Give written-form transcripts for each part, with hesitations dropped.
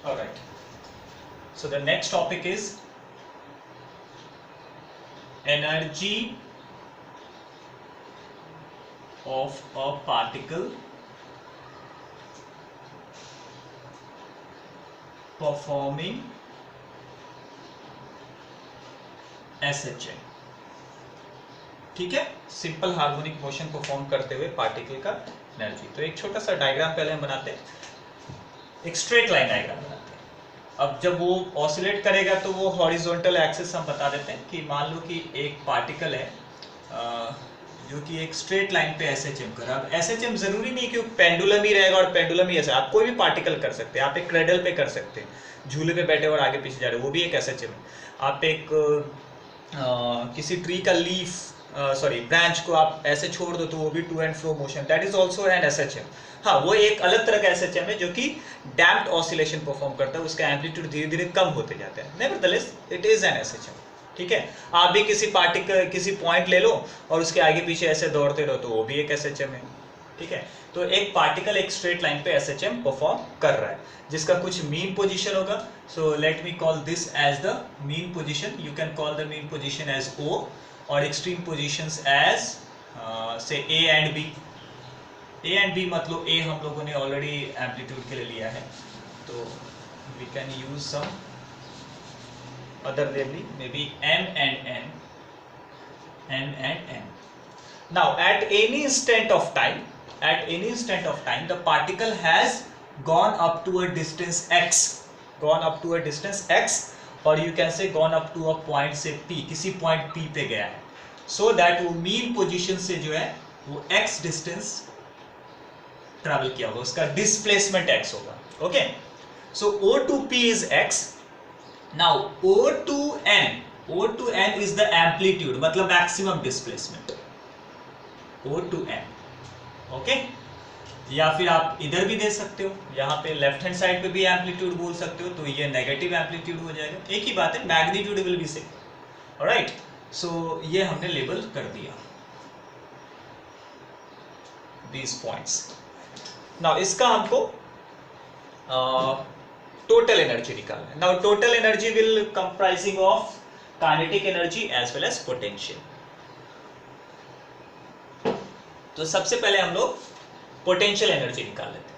All right. So the next topic is energy of a particle performing SHM. ठीक है, simple harmonic motion perform करते हुए particle का energy. तो एक छोटा सा डायग्राम पहले हम बनाते हैं, एक स्ट्रेट लाइन डायग्राम बनाते हैं. अब जब वो ऑसिलेट करेगा तो वो हॉरिजॉन्टल एक्सिस हम बता देते हैं कि मान लो कि एक पार्टिकल है जो कि एक स्ट्रेट लाइन पे एसएचएम कर रहा है. अब एसएचएम जरूरी नहीं कि पेंडुलम ही रहेगा और पेंडुलम ही ऐसा, आप कोई भी पार्टिकल कर सकते हैं. आप एक क्रेडल पे कर सकते हैं, झूले पे बैठे और आगे पीछे जा रहे हो, वो भी एक एसएचएम है. आप एक किसी ट्री का लीफ ब्रांच को आप ऐसे छोड़ दो तो वो भी to and fro motion, that is also an SHM. हाँ, वो एक अलग तरह का एसएचएम है जो कि डैम्प्ड ऑसिलेशन परफॉर्म करता है, उसका एम्पलीट्यूड धीरे धीरे कम होते जाता है. Nevertheless it is an SHM. ठीक है, आप भी किसी पार्टिकल किसी पॉइंट ले लो और उसके आगे पीछे ऐसे दौड़ते रहो तो वो भी एक एसएचएम है. ठीक है, तो एक पार्टिकल एक स्ट्रेट लाइन पे एसएचएम परफॉर्म कर रहा है जिसका कुछ मीन पोजीशन होगा. So let me call this as the mean position. You can call the mean position as O और एक्सट्रीम पोजीशंस एज से A and B. A and B मतलब A हम लोगों ने ऑलरेडी एम्पलीट्यूड के लिए लिया है, तो we can use some other labeling, maybe M and N, M and N. Now at any instant of time the particle has gone up to a distance x, or you can say gone up to a point से P, किसी point P पे गया है, so that वो mean position से जो है वो x distance travel किया होगा, उसका displacement x होगा. Okay, so O to P is x. Now O to N is the amplitude, मतलब maximum displacement. O to N. Okay, या फिर आप इधर भी दे सकते हो, यहाँ पे लेफ्ट हैंड साइड पे भी एम्पलीट्यूड बोल सकते हो, तो ये नेगेटिव एम्पलीट्यूड हो जाएगा. एक ही बात है, magnitude will be same. Alright, so ये हमने लेबल कर दिया दीज पॉइंट्स. नाउ इसका हमको टोटल एनर्जी निकालना है. Now total energy will comprising of kinetic energy as well as potential. तो सबसे पहले हम लोग पोटेंशियल एनर्जी निकाल लेते हैं.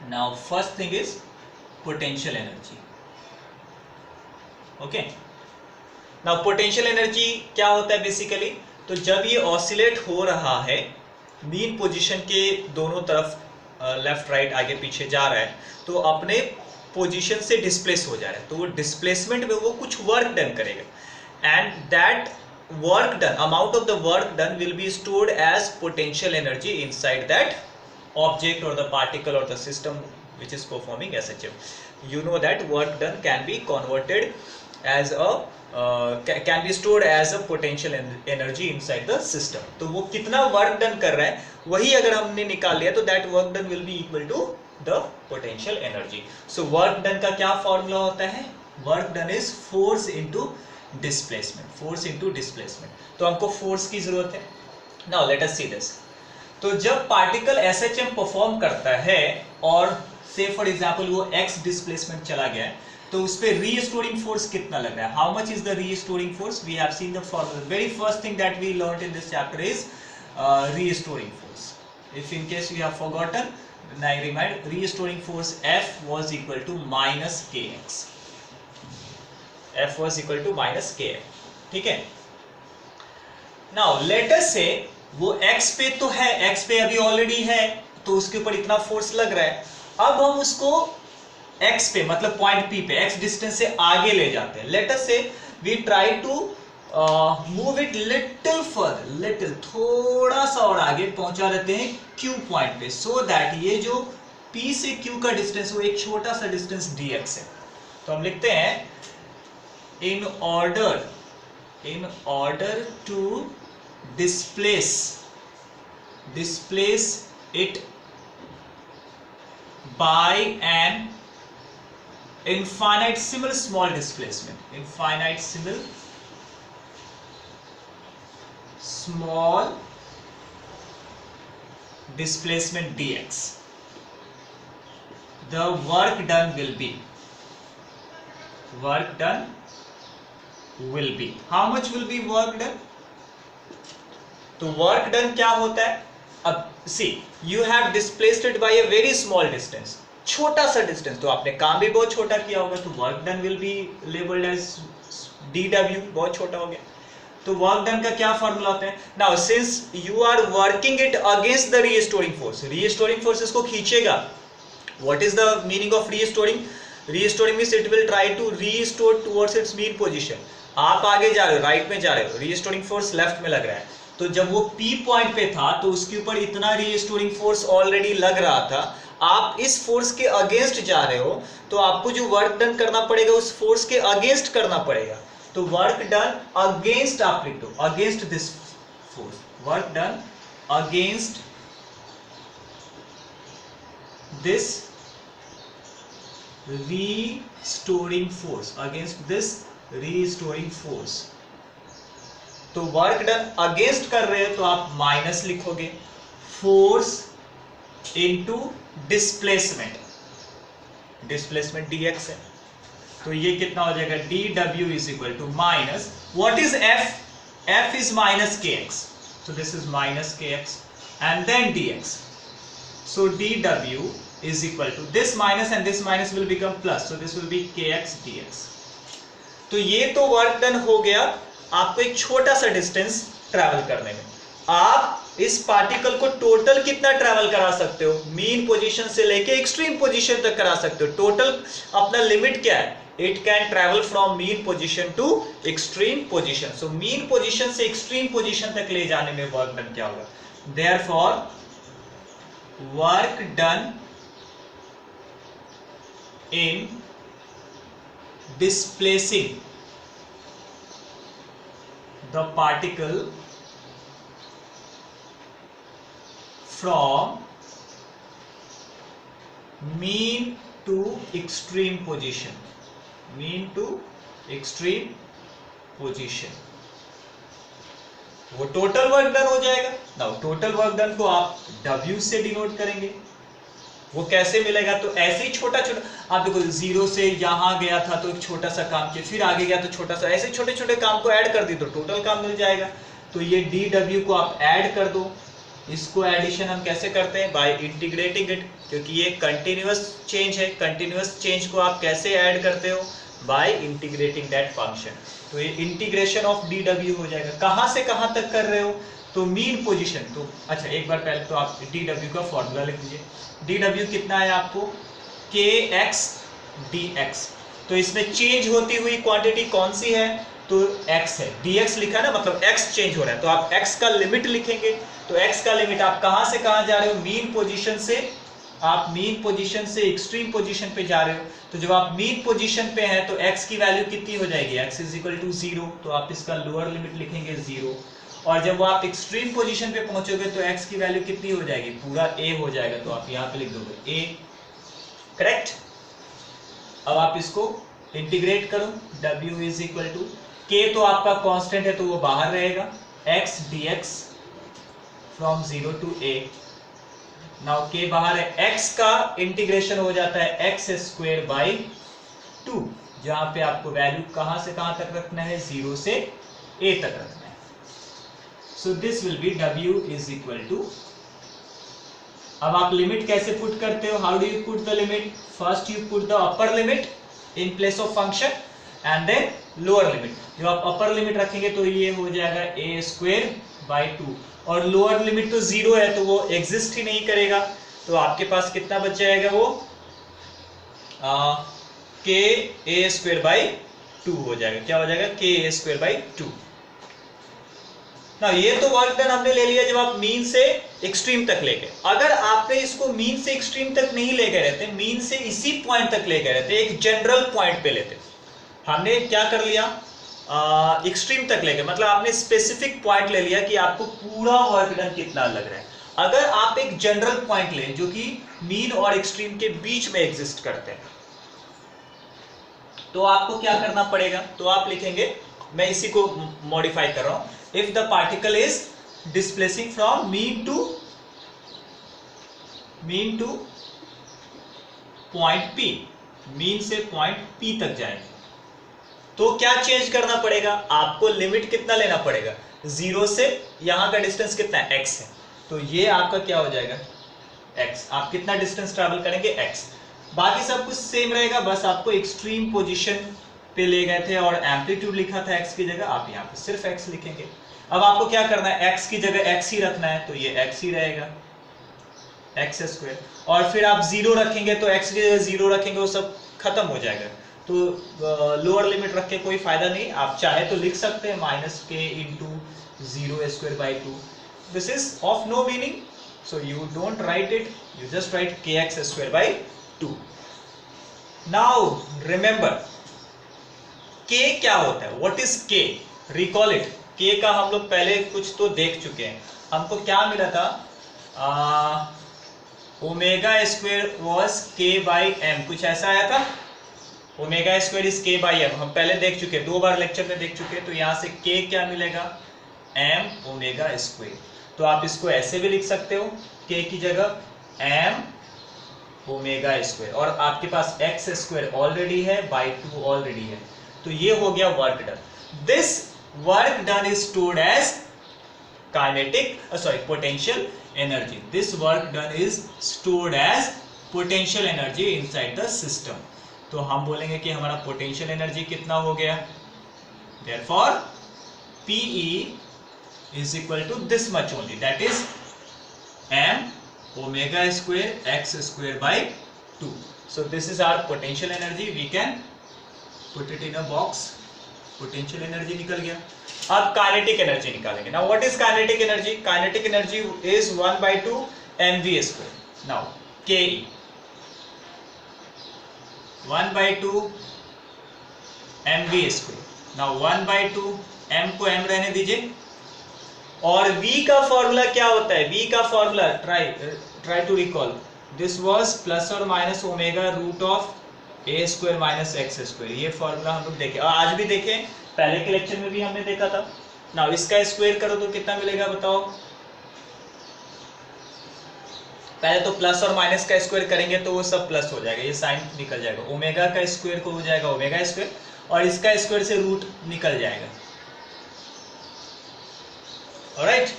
Now first thing is potential energy. Okay, now potential energy क्या होता है बेसिकली, तो जब ये ऑसिलेट हो रहा है मीन पोजीशन के दोनों तरफ लेफ्ट राइट आगे पीछे जा रहा है, तो अपने पोजीशन से डिस्प्लेस हो जा रहा है, तो वो डिस्प्लेसमेंट में वो कुछ वर्क डन करेगा, and that work done, amount of the work done will be stored as potential energy inside that object or the particle or the system which is performing SHM. You know that work done can be converted as a can be stored as a potential energy inside the system. तो वो कितना work done कर रहा है वही अगर हमने निकाल लिया तो that work done will be equal to the potential energy. So work done का क्या फॉर्मूला होता है, work done is force into displacement. तो हमको फोर्स की जरूरत है. Now let us see this. तो जब पार्टिकल एसएचएम परफॉर्म करता है और से फॉर एग्जांपल वो एक्स डिस्प्लेसमेंट चला गया है, तो उस पे रीस्टोरिंग फोर्स कितना लग रहा है, how much is the restoring force. We have seen the formula. Very first thing that we learned in this chapter is restoring force. If in case you have forgotten, I remind, restoring force F was equal to minus kx. F was equal to minus kf. ठीक है. Now let us say वो x पे तो है, x पे अभी already है, तो उसके ऊपर इतना फोर्स लग रहा है. अब हम उसको x पे मतलब पॉइंट P पे x डिस्टेंस से आगे ले जाते हैं. Let us say we try to move it little further, little थोड़ा सा और आगे पहुंचा देते हैं Q पॉइंट पे, so that ये जो P से Q का डिस्टेंस वो एक छोटा सा डिस्टेंस dx है. तो हम लिखते हैं in order to displace it by an infinitesimal small displacement, infinitesimal small displacement dx. the work done will be, work done will be, how much will be work done? तो work done क्या होता है? अब see you have displaced it by a very small distance, छोटा सा distance, तो आपने काम भी बहुत छोटा किया होगा, तो work done will be labeled as DW, बहुत छोटा हो गया। तो वर्क डन का क्या फॉर्मूला होता है? Now since you are working it against the restoring force, restoring force इसको खींचेगा। What is the meaning of restoring? Restoring means it will try to restore towards its mean position. आप आगे जा रहे हो, राइट में जा रहे हो, रीस्टोरिंग फोर्स लेफ्ट में लग रहा है, तो जब वो P पॉइंट पे था तो उसके ऊपर इतना रीस्टोरिंग फोर्स ऑलरेडी लग रहा था, आप इस फोर्स के अगेंस्ट जा रहे हो, तो आपको जो वर्क डन करना पड़ेगा उस फोर्स के अगेंस्ट करना पड़ेगा। तो वर्क डन अगेंस्ट, आप लिख दो against this force, work done against this restoring force, against this restoring force. तो वर्क डन अगेंस्ट कर रहे हो तो आप माइनस लिखोगे, force into displacement, displacement dx है, तो ये कितना हो जाएगा? dw is equal to minus, what is f? f is minus kx, so this is minus kx and then dx, so dw is equal to this minus and this minus will become plus, so this will be kx dx। तो ये तो work done हो गया आपको एक छोटा सा distance travel करने में। आप इस पार्टिकल को टोटल कितना ट्रैवल करा सकते हो? मीन पोजीशन से लेके एक्सट्रीम पोजीशन तक करा सकते हो। टोटल अपना लिमिट क्या है? It can travel from mean position to extreme position. So mean position से एक्सट्रीम पोजीशन तक ले जाने में वर्क डन क्या होगा? Therefore work done in displacing the particle from mean to extreme position, mean to extreme position, वो total work done हो जाएगा। नाउ टोटल वर्क डन को आप W से डिनोट करेंगे। वो कैसे मिलेगा? तो ऐसे ही छोटा छोटा, आप देखो जीरो से यहां गया था तो एक छोटा सा काम किया, फिर आगे गया तो छोटा सा, ऐसे छोटे छोटे काम को ऐड कर दी तो टोटल काम मिल जाएगा। तो ये dw को आप ऐड कर दो। इसको एडिशन हम कैसे करते हैं? बाय इंटीग्रेटिंग इट, क्योंकि ये कंटिन्यूअस चेंज है। कंटिन्यूअस चेंज को आप कैसे ऐड करते हो? By integrating that function. तो ये इंटीग्रेशन ऑफ dw हो जाएगा। कहां से कहां तक कर रहे हो? तो मीन पोजीशन। तो अच्छा, एक बार पहले तो आप dw का फॉर्मूला लिख लीजिए। dw कितना है आपको? kx dx। तो इसमें चेंज होती हुई क्वांटिटी कौन सी है? तो x है। dx लिखा ना, मतलब x चेंज हो रहा है, तो आप x का लिमिट लिखेंगे। तो x का लिमिट आप कहां से कहां जा रहे हो? मीन पोजीशन से। आप मीन पोजीशन से एक्सट्रीम पोजीशन पे जा रहे हो, तो जब आप मीन पोजीशन पे हैं तो x की वैल्यू कितनी हो जाएगी? x इज इक्वल टू 0, तो आप इसका लोअर लिमिट लिखेंगे 0। और जब आप एक्सट्रीम पोजीशन पे पहुंचोगे तो x की वैल्यू कितनी हो जाएगी? पूरा a हो जाएगा, तो आप यहाँ पे लिख दोगे a, करेक्ट। अब आप इसको इंटीग्रेट करो। w is equal to k, तो आपका कांस्टेंट है तो वो बाहर रहेगा, x dx from 0 to a। Now k बाहर है, x का इंटीग्रेशन हो जाता है x स्क्वायर बाई 2, जहां पे आपको वैल्यू कहां से कहां तक रखना है? 0 से a तक रखना है। So this will be w is equal to, अब आप लिमिट कैसे पुट करते हो? How do you put the limit? First you put the upper limit in place of function and then lower limit. जब आप अपर लिमिट रखेंगे तो ये हो जाएगा a स्क्वायर बाई 2, और लोअर लिमिट तो 0 है तो वो एग्जिस्ट ही नहीं करेगा। तो आपके पास कितना बच जाएगा? वो k a स्क्वायर बाई 2 हो जाएगा। क्या हो जाएगा? k a square by 2। ना ये तो वर्क डन हमने ले लिया जब आप मीन से एक्सट्रीम तक ले गए। अगर आपने इसको मीन से एक्सट्रीम तक नहीं ले गए रहते, मीन से इसी पॉइंट तक ले गए रहते, एक जनरल पॉइंट पे लेते, हमने क्या कर लिया? एक्सट्रीम तक ले गए, मतलब आपने स्पेसिफिक पॉइंट ले लिया कि आपको पूरा वर्क डन कितना लग रहा है। अगर आप एक जनरल पॉइंट लें जो कि मीन और एक्सट्रीम के बीच में एग्जिस्ट करते हैं, तो आपको क्या करना पड़ेगा? तो आप लिखेंगे, मैं इसी को मॉडिफाई कर रहा हूं, if the particle is displacing from mean to point P, mean से पॉइंट P तक जाएंगे तो क्या चेंज करना पड़ेगा, आपको लिमिट कितना लेना पड़ेगा, 0 से यहां का डिस्टेंस कितना है, x है, तो ये आपका क्या हो जाएगा x। आप कितना डिस्टेंस ट्रैवल करेंगे, x। बाकी सब कुछ सेम रहेगा, बस आपको एक्सट्रीम पोजीशन पे ले गए थे और एम्पलीट्यूड लिखा था x की जगह, आप यहाँ पे सिर्फ x लिखेंगे। अब आपको क्या करना है, x की जगह x ही रखना है, तो ये x ही रहेगा, एक्स स्क्वायर। और फिर आप 0 रखेंगे तो x की जगह 0 रखेंगे, वो सब खत्म हो जाएगा, तो लोअर लिमिट रख के कोई फायदा नहीं। आप चाहे तो लिख सकते हैं -k into 0²/2, this is of no meaning, so you don't write it, you just write kx²/2। Now remember k क्या होता है, what is k, recall it. k का हम लोग पहले कुछ तो देख चुके हैं, हमको क्या मिला था, ω² was k/m, कुछ ऐसा आया था, ω² इज k/m, हम पहले देख चुके, 2 बार लेक्चर में देख चुके, तो यहाँ से k क्या मिलेगा, m⍵²। तो आप इसको ऐसे भी लिख सकते हो, k की जगह m⍵², और आपके पास x² ऑलरेडी है, /2 ऑलरेडी है, तो ये हो गया work done. This work done is stored as potential energy. This work done is stored as potential energy inside the system. तो हम बोलेंगे कि हमारा पोटेंशियल एनर्जी कितना हो गया, therefore PE is equal to this much only, that is m⍵² x²/2. So this is our potential energy, we can put it in a box, potential energy निकल गया। अब काइनेटिक एनर्जी निकालेंगे। Now what is kinetic energy, kinetic energy is 1/2 mv²। Now ke 1/2 mv²। Now 1/2 m को m रहने दीजिए, और v का formula क्या होता है, v का formula try to recall, this was ±ω√of a² - x², ये फॉर्मूला हम लोग देखे और आज भी देखे, पहले के लेक्चर में भी हमने देखा था। नाउ इसका स्क्वायर करो तो कितना मिलेगा बताओ, पहले तो प्लस और माइनस का स्क्वायर करेंगे तो वो सब प्लस हो जाएगा, ये साइन निकल जाएगा, ओमेगा का स्क्वायर को हो जाएगा ω² और इसका स्क्वायर से रूट निकल जाएगा, ऑलराइट।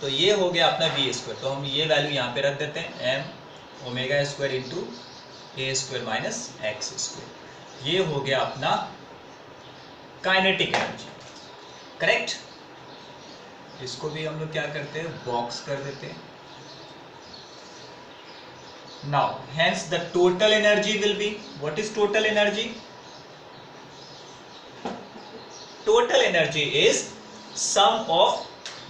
तो ये हो गया अपना v², तो हम ये वैल्यू यहाँ पे रख देते हैं, m⍵² इंटू a² - x², ये हो गया अपना काइनेटिक एनर्जी, करेक्ट। इसको भी हम लोग क्या करते हैं, बॉक्स कर देते हैं। Now hence the total energy will be, what is total energy, total energy is sum of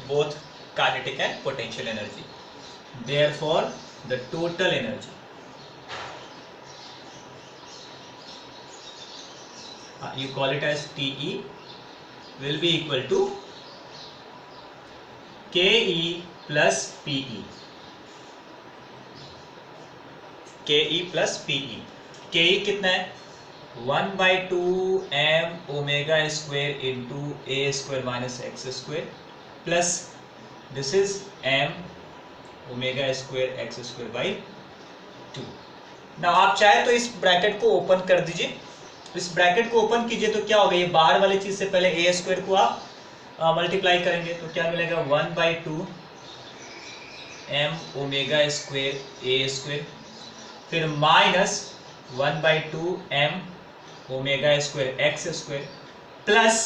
both kinetic and potential energy, therefore the total energy you call it as TE will be equal to KE plus PE, KE plus PE, KE कितना है 1/2 m⍵² into a² - x² plus this is m⍵² x²/2। now आप चाहे तो इस bracket को open कर दीजिए, इस ब्रैकेट को ओपन कीजिए तो क्या होगा, ये बाहर वाली चीज से पहले a² को आप मल्टीप्लाई करेंगे तो क्या मिलेगा 1/2 m⍵² a², फिर minus 1/2 m⍵² x² plus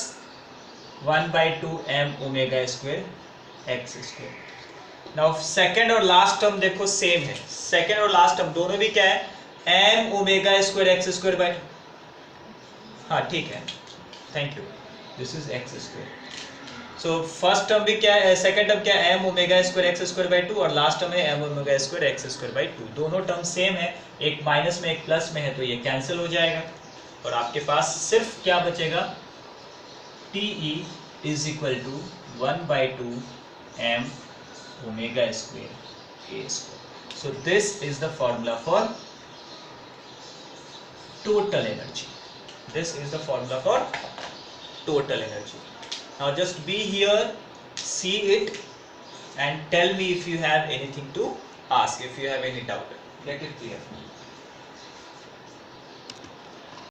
1/2 m⍵² x²। Now second और लास्ट टर्म देखो सेम है, सेकेंड और लास्ट टर्म दोनों भी क्या है m⍵² x²/2, हाँ ठीक है, thank you, this is x²। So first term भी क्या है, सेकेंड टर्म क्या है m⍵² x²/2 और लास्ट टर्म है m⍵² x²/2, दोनों टर्म सेम है, एक माइनस में एक प्लस में है तो ये कैंसिल हो जाएगा और आपके पास सिर्फ क्या बचेगा, TE is equal to 1/2 m⍵² a²। So this is the formula for total energy. This is the formula for total energy. Now just be here, see it and tell me if you have anything to ask if you have any doubt. Get it clear.